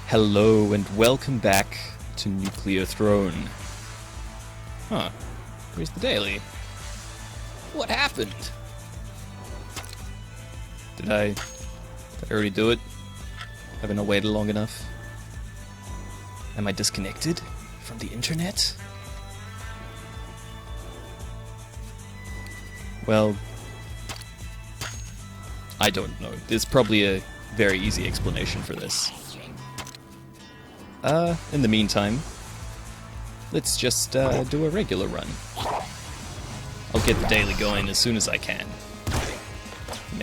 Hello and welcome back to Nuclear Throne. Huh. Where's the daily? What happened? Did I already do it? Haven't I waited long enough? Am I disconnected from the internet? Well, I don't know. There's probably a very easy explanation for this. In the meantime, let's just do a regular run. I'll get the daily going as soon as I can.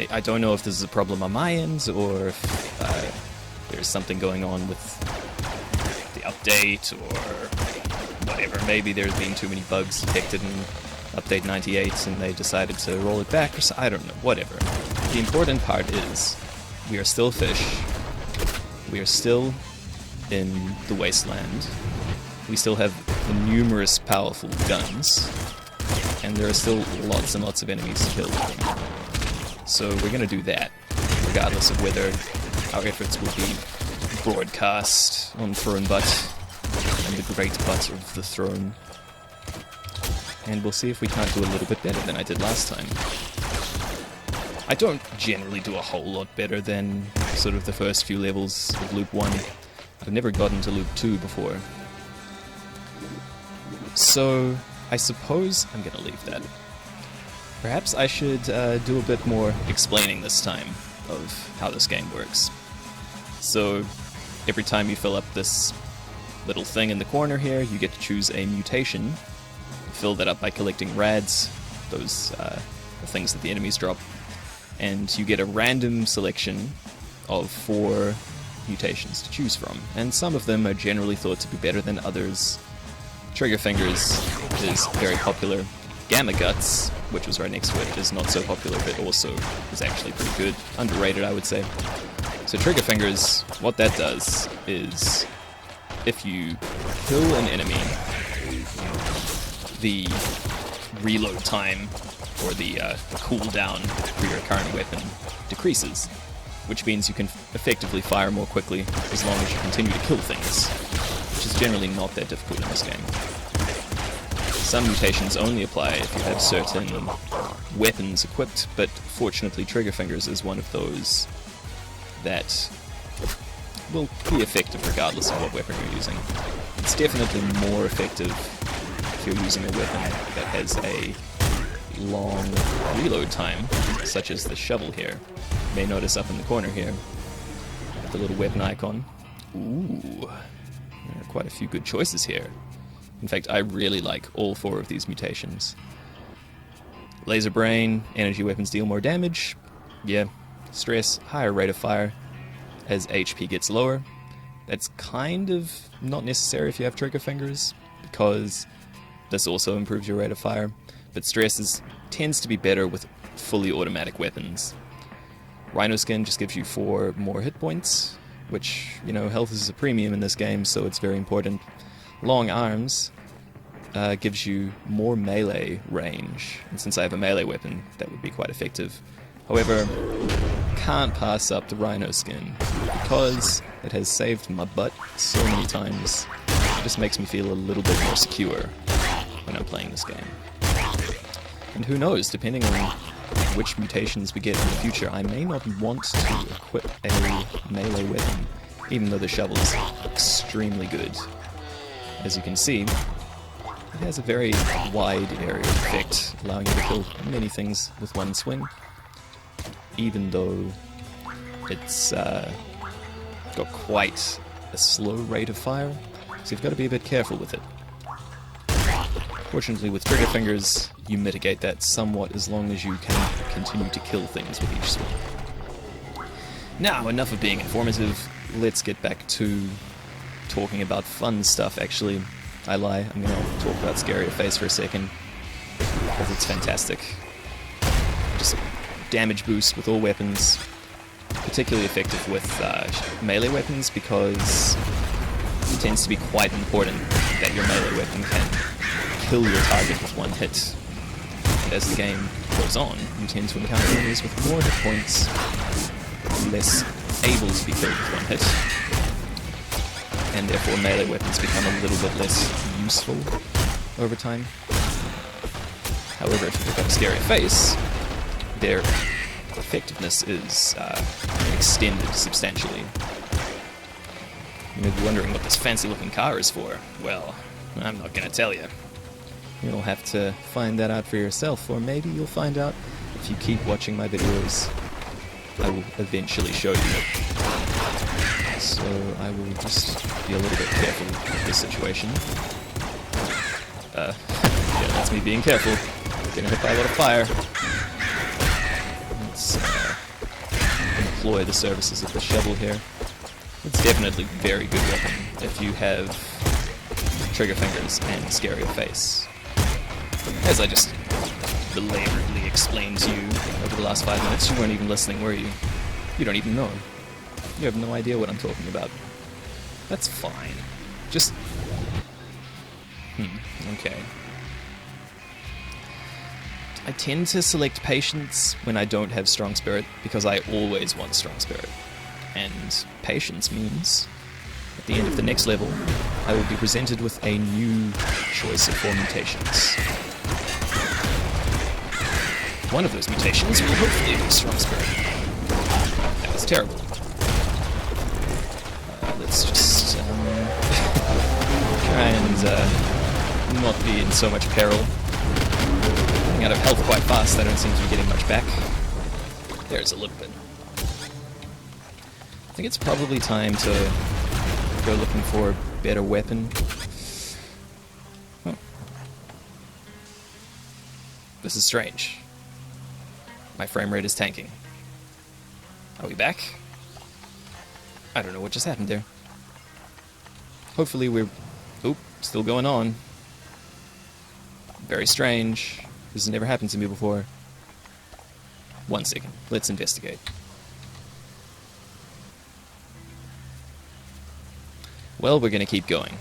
I don't know if this is a problem on my end, or if there's something going on with the update, or whatever. Maybe there's been too many bugs detected in Update 98, and they decided to roll it back, or so, I don't know, whatever. The important part is, we are still fish. We are still in the wasteland. We still have numerous powerful guns, and there are still lots and lots of enemies to kill. So we're gonna do that, regardless of whether our efforts will be broadcast on Throne Butt and the great butt of the throne. And we'll see if we can't do a little bit better than I did last time. I don't generally do a whole lot better than sort of the first few levels of Loop 1. I've never gotten to Loop 2 before. So, I suppose I'm gonna leave that. Perhaps I should do a bit more explaining this time of how this game works. So, every time you fill up this little thing in the corner here, you get to choose a mutation. Fill that up by collecting rads, those the things that the enemies drop. And you get a random selection of 4 mutations to choose from, and some of them are generally thought to be better than others. Trigger Fingers is very popular. Gamma Guts, which was right next to it, is not so popular, but also is actually pretty good. Underrated, I would say. So Trigger Fingers, what that does is, if you kill an enemy, the reload time, or the cooldown for your current weapon decreases, which means you can effectively fire more quickly as long as you continue to kill things, which is generally not that difficult in this game. Some mutations only apply if you have certain weapons equipped, but fortunately Trigger Fingers is one of those that will be effective regardless of what weapon you're using. It's definitely more effective if you're using a weapon that has a long reload time, such as the shovel here. You may notice up in the corner here, the little weapon icon. Ooh, there are quite a few good choices here. In fact, I really like all 4 of these mutations. Laser Brain, energy weapons deal more damage. Yeah. Stress, higher rate of fire as HP gets lower. That's kind of not necessary if you have Trigger Fingers, because this also improves your rate of fire. But Stress tends to be better with fully automatic weapons. Rhino Skin just gives you 4 more hit points, which, you know, health is a premium in this game, so it's very important. Long Arms gives you more melee range, and since I have a melee weapon, that would be quite effective. However, can't pass up the Rhino Skin, because it has saved my butt so many times. It just makes me feel a little bit more secure when I'm playing this game. And who knows, depending on which mutations we get in the future, I may not want to equip a melee weapon, even though the shovel is extremely good. As you can see, it has a very wide area effect, allowing you to kill many things with one swing, even though it's got quite a slow rate of fire, so you've got to be a bit careful with it. Fortunately, with Trigger Fingers, you mitigate that somewhat as long as you can continue to kill things with each swing. Now, enough of being informative, let's get back to talking about fun stuff, actually. I lie, I'm going to talk about Scarier Face for a second, because it's fantastic. Just damage boost with all weapons, particularly effective with melee weapons, because it tends to be quite important that your melee weapon can kill your target with one hit. And as the game goes on, you tend to encounter enemies with more hit points, less able to be killed with one hit. and therefore melee weapons become a little bit less useful over time. However, if you pick up a scary face, their effectiveness is extended substantially. You may be wondering what this fancy-looking car is for. Well, I'm not going to tell you. You'll have to find that out for yourself, or maybe you'll find out if you keep watching my videos. I will eventually show you. So I will just be a little bit careful with this situation. Yeah, that's me being careful. Getting hit by a lot of fire. Let's employ the services of the shovel here. It's definitely a very good weapon if you have trigger fingers and scarier face. As I just belaboredly explained to you over the last 5 minutes, you weren't even listening, were you? You don't even know. You have no idea what I'm talking about. That's fine. Just... okay. I tend to select patience when I don't have strong spirit, because I always want strong spirit. And patience means, at the end of the next level, I will be presented with a new choice of 4 mutations. One of those mutations will hopefully be strong spirit. That was terrible. Let's just try and not be in so much peril. Running out of health quite fast, I don't seem to be getting much back. There's a little bit. I think it's probably time to go looking for a better weapon. Oh. This is strange. My frame rate is tanking. Are we back? I don't know what just happened there. Hopefully we're... Oop, still going on. Very strange. This has never happened to me before. 1 second. Let's investigate. Well, we're gonna keep going.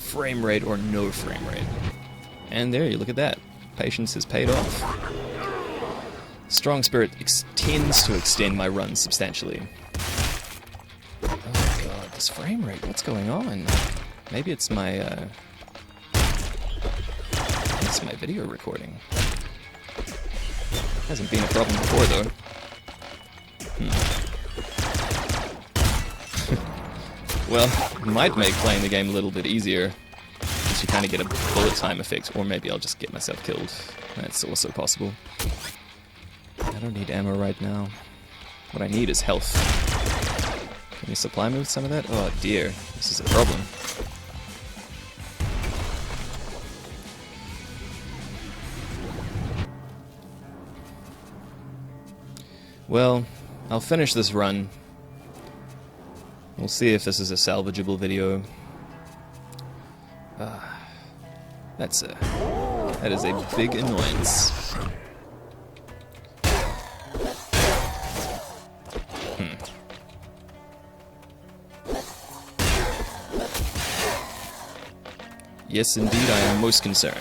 Frame rate or no frame rate. And there, you look at that. Patience has paid off. Strong Spirit tends to extend my runs substantially. Oh god, this frame rate, what's going on? Maybe it's my, it's my video recording. Hasn't been a problem before, though. Well, it might make playing the game a little bit easier, because you kind of get a bullet time effect, or maybe I'll just get myself killed. That's also possible. I don't need ammo right now. What I need is health. Can you supply me with some of that? Oh dear, this is a problem. Well, I'll finish this run. We'll see if this is a salvageable video. That is a big annoyance. Yes, indeed, I am most concerned.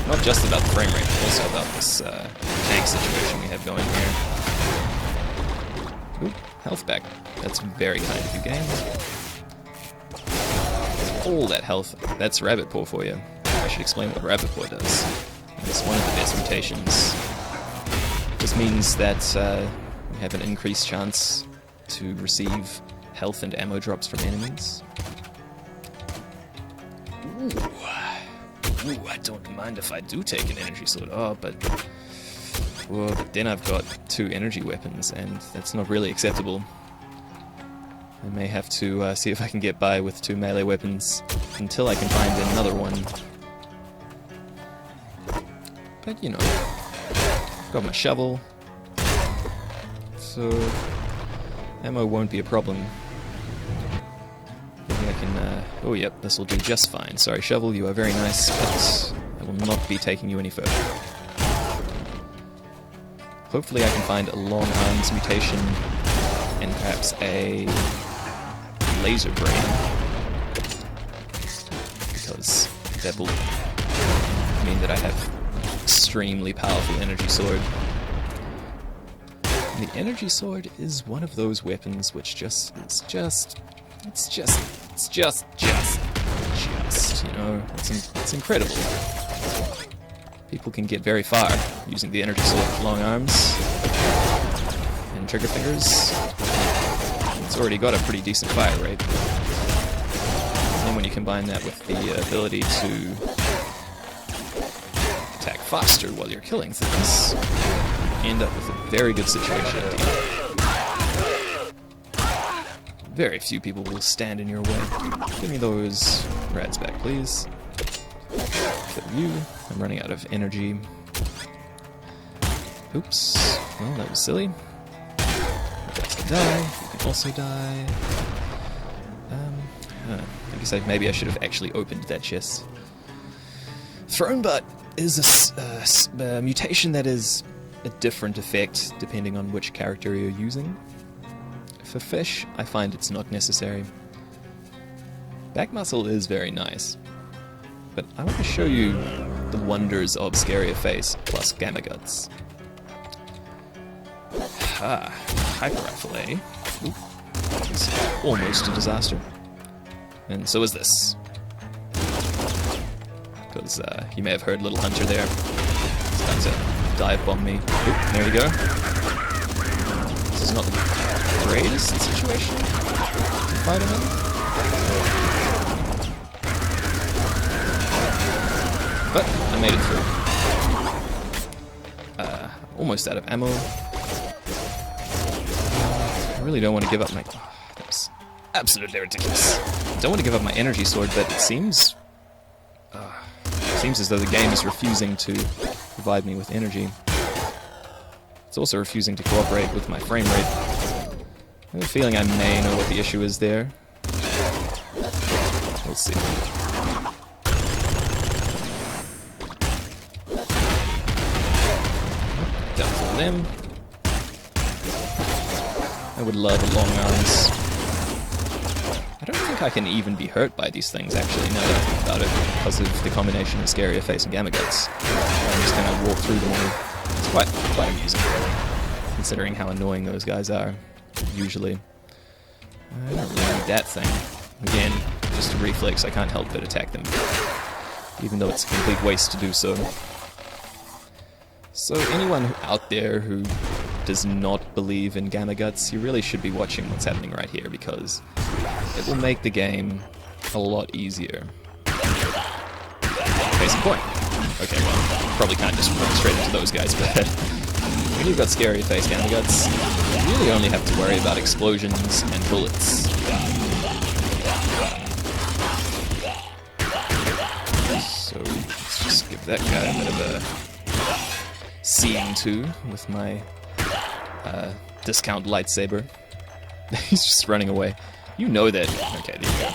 Not just about the frame rate, but also about this tank situation we have going here. Oop, health back. That's very kind of you, game. All that health. That's rabbit paw for you. I should explain what rabbit paw does. It's one of the best mutations. This means that we have an increased chance to receive health and ammo drops from enemies. Ooh, I don't mind if I do take an energy sword. Oh, but then I've got 2 energy weapons, and that's not really acceptable. I may have to see if I can get by with 2 melee weapons until I can find another one. But, you know, I've got my shovel, so ammo won't be a problem. Maybe I can, oh yep, this will do just fine. Sorry, shovel, you are very nice, but I will not be taking you any further. Hopefully I can find a long arms mutation and perhaps a laser brain, because that will mean that I have extremely powerful energy sword. And the energy sword is one of those weapons which just, you know, it's incredible. People can get very far using the energy sword with long arms and trigger fingers. It's already got a pretty decent fire rate. And then when you combine that with the ability to attack faster while you're killing things, you end up with a very good situation indeed. Very few people will stand in your way. Give me those rads back, please. Kill you. I'm running out of energy. Oops. Well, that was silly. You guys can die. You can also die. I guess maybe I should have actually opened that chest. Throne Butt is a mutation that is a different effect depending on which character you're using. For fish, I find it's not necessary. Back muscle is very nice, but I want to show you the wonders of Scarier Face plus Gamma Guts. Hyper Rifle, eh? Ooh, it's almost a disaster. And so is this. Because you may have heard Little Hunter there. He's trying to dive bomb me. Oop, there you go. This is not the greatest situation to fight him in. But I made it through. Almost out of ammo. I really don't want to give up my... Oh, that was absolutely ridiculous. I don't want to give up my energy sword, but it seems as though the game is refusing to provide me with energy. It's also refusing to cooperate with my frame rate. I have a feeling I may know what the issue is there. We'll see. Done for them. I would love long arms. I don't think I can even be hurt by these things, actually, now that I think about it, because of the combination of Scarier Face and Gamma Guts. I'm just gonna walk through them all. It's quite amusing, considering how annoying those guys are, usually. I don't really need that thing. Again, just a reflex, I can't help but attack them, even though it's a complete waste to do so. So anyone out there who does not believe in Gamma Guts, you really should be watching what's happening right here, because it will make the game a lot easier. Case in point. Okay, well, probably can't just run straight into those guys, but when you've got Scarier Face Gamma Guts, you really only have to worry about explosions and bullets. So let's just give that guy a bit of a seeing to with my discount lightsaber. He's just running away. You know that. Okay, there you go.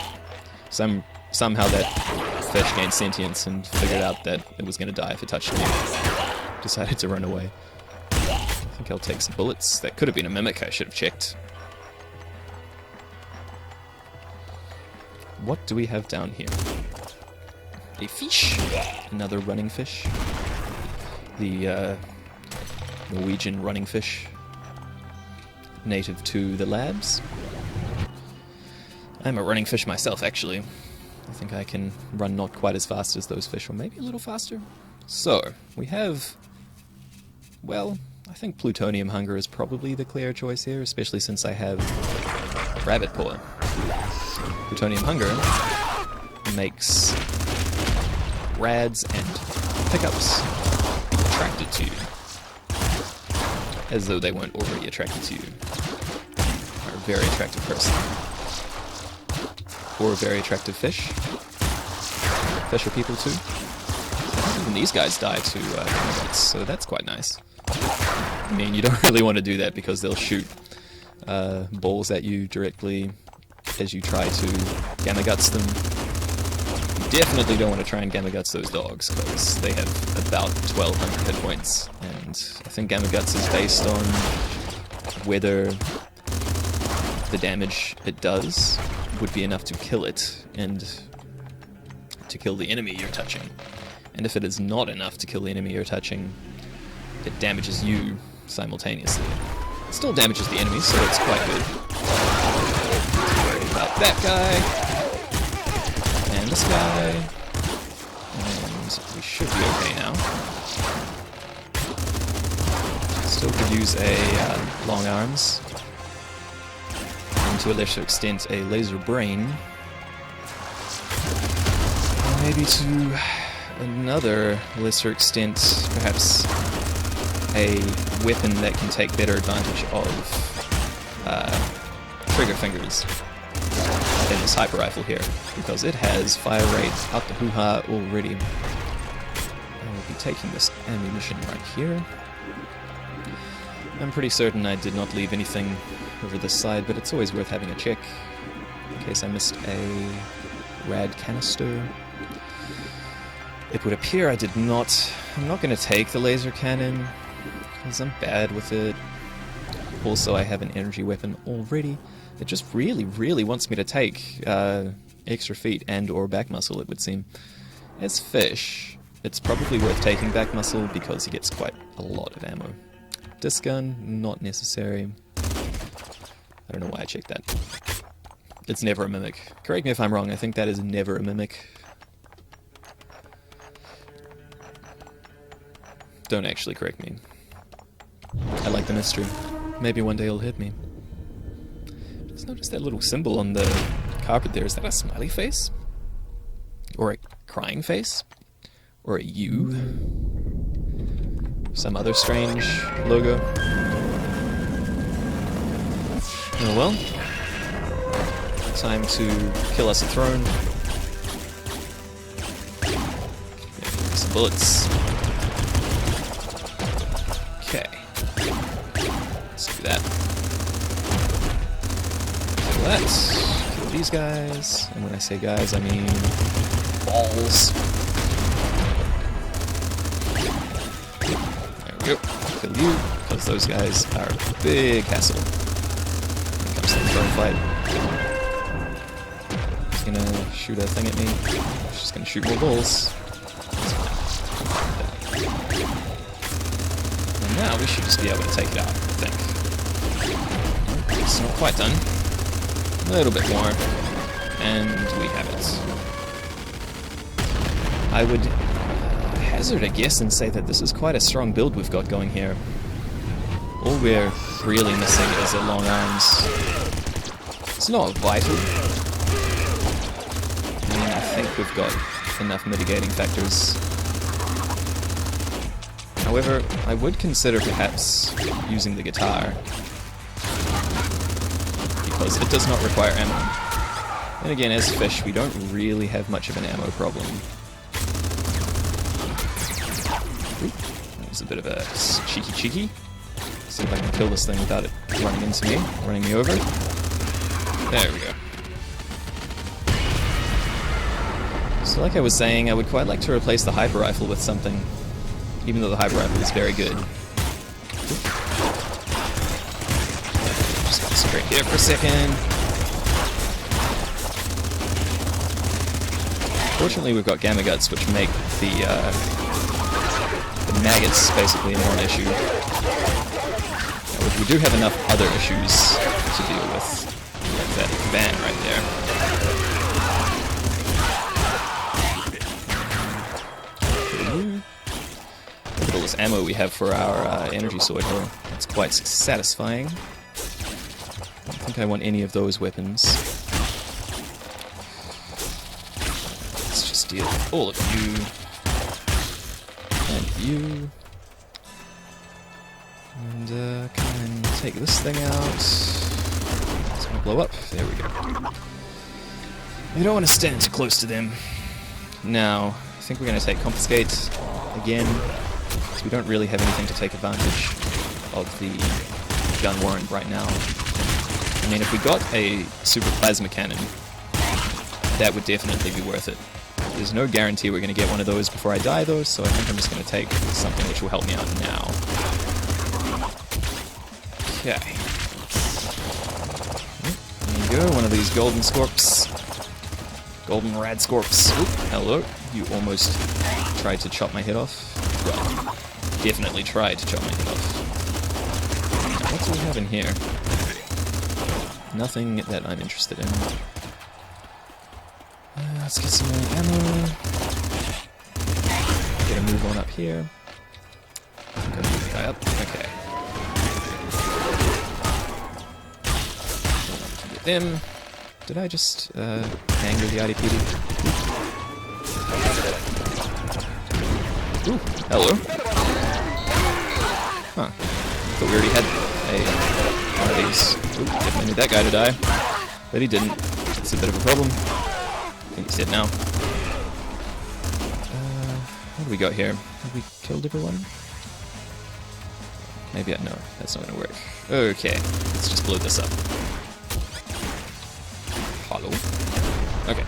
Somehow that fish gained sentience and figured out that it was going to die if it touched me. Decided to run away. I think I'll take some bullets. That could have been a mimic. I should have checked. What do we have down here? A fish. Another running fish. The Norwegian running fish. Native to the labs. I'm a running fish myself, actually. I think I can run not quite as fast as those fish, or maybe a little faster. So, we have... Well, I think plutonium hunger is probably the clear choice here, especially since I have rabbit paw. Plutonium hunger makes rads and pickups be attracted to you. As though they weren't already attracted to you. Or a very attractive person. Or a very attractive fish. Fish are people too. Even these guys die to Gamma Guts, so that's quite nice. I mean, you don't really want to do that because they'll shoot balls at you directly as you try to Gamma Guts them. You definitely don't want to try and Gamma Guts those dogs, because they have about 1,200 hit points, and I think Gamma Guts is based on whether the damage it does would be enough to kill it, and to kill the enemy you're touching. And if it is not enough to kill the enemy you're touching, it damages you simultaneously. Still damages the enemies, so it's quite good. About that guy. And this guy. And we should be okay now. Still could use a long arms. And to a lesser extent a laser brain. And maybe to another lesser extent, perhaps a weapon that can take better advantage of trigger fingers than this hyper rifle here, because it has fire rate up to hoo-ha already. I will be taking this ammunition right here. I'm pretty certain I did not leave anything over this side, but it's always worth having a check in case I missed a rad canister. It would appear I did not. I'm not going to take the laser cannon because I'm bad with it. Also, I have an energy weapon already. It just really wants me to take extra feet and or back muscle, it would seem. As Fish, it's probably worth taking back muscle because he gets quite a lot of ammo. Disc gun, not necessary. I don't know why I checked that. It's never a mimic. Correct me if I'm wrong, I think that is never a mimic. Don't actually correct me. I like the mystery. Maybe one day it'll hit me. Just notice that little symbol on the carpet there. Is that a smiley face? Or a crying face? Or a U? Some other strange logo? Oh well. Time to kill us a throne. Some bullets. Okay. Let's do that. Kill that. Kill these guys. And when I say guys, I mean balls. There we go. Kill you, because those guys are a big hassle when it comes to the throne fight. He's gonna shoot a thing at me. She's just gonna shoot more balls. Now we should just be able to take it out, I think. It's not quite done. A little bit more. And we have it. I would hazard a guess and say that this is quite a strong build we've got going here. All we're really missing is a long arms. It's not vital. I think we've got enough mitigating factors. However, I would consider perhaps using the guitar, because it does not require ammo. And again, as Fish, we don't really have much of an ammo problem. Oop, that was a bit of a cheeky. See if I can kill this thing without it running into me, running me over. There we go. So like I was saying, I would quite like to replace the hyper rifle with something. Even though the hyper rifle is very good. Just go straight here for a second. Fortunately, we've got gamma guts, which make the maggots basically a non-issue. We do have enough other issues to deal with, like that van right there. Look at all this ammo we have for our energy sword here. It's quite satisfying. I don't think I want any of those weapons. Let's just deal with all of you. And you. And come and take this thing out. It's gonna blow up. There we go. You don't want to stand too close to them. Now, I think we're going to take Confiscate again, because we don't really have anything to take advantage of the gun warrant right now. I mean, if we got a super plasma cannon, that would definitely be worth it. There's no guarantee we're going to get one of those before I die, though, so I think I'm just going to take something which will help me out now. Okay. There you go, one of these golden scorps. Golden rad scorps. Oop, hello. You almost tried to chop my head off. Well, definitely tried to chop my head off. What do we have in here? Nothing that I'm interested in. Let's get some more ammo. Get a move on up here. Go move the guy up. Okay. Get them. Did I just anger the IDPD? Ooh, hello. Huh. Thought we already had one of these. Ooh, definitely need that guy to die. But he didn't. It's a bit of a problem. I think he's dead now. What do we got here? Have we killed everyone? Maybe no, that's not gonna work. Okay, let's just blow this up. Hollow. Okay.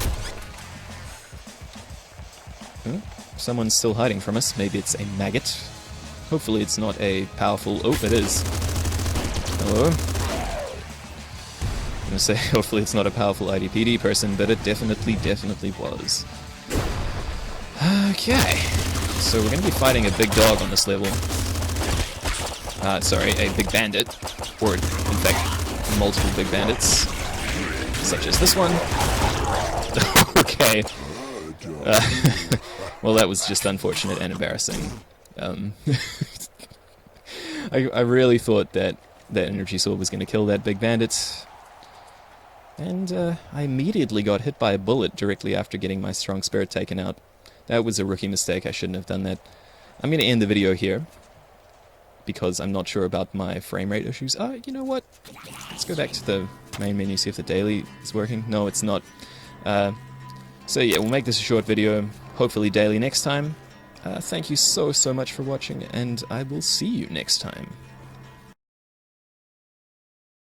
Someone's still hiding from us. Maybe it's a maggot. Hopefully it's not a powerful... Oh, it is. Hello? I'm gonna say hopefully it's not a powerful IDPD person, but it definitely was. Okay. So we're gonna be fighting a big dog on this level. Sorry, a big bandit. Or, in fact, multiple big bandits. Such as this one. Okay. Well, that was just unfortunate and embarrassing. I really thought that energy sword was going to kill that big bandit. And I immediately got hit by a bullet directly after getting my strong spirit taken out. That was a rookie mistake. I shouldn't have done that. I'm going to end the video here, because I'm not sure about my frame rate issues. You know what? Let's go back to the main menu, see if the daily is working. No, it's not. So yeah, we'll make this a short video, hopefully daily next time. Thank you so much for watching, and I will see you next time.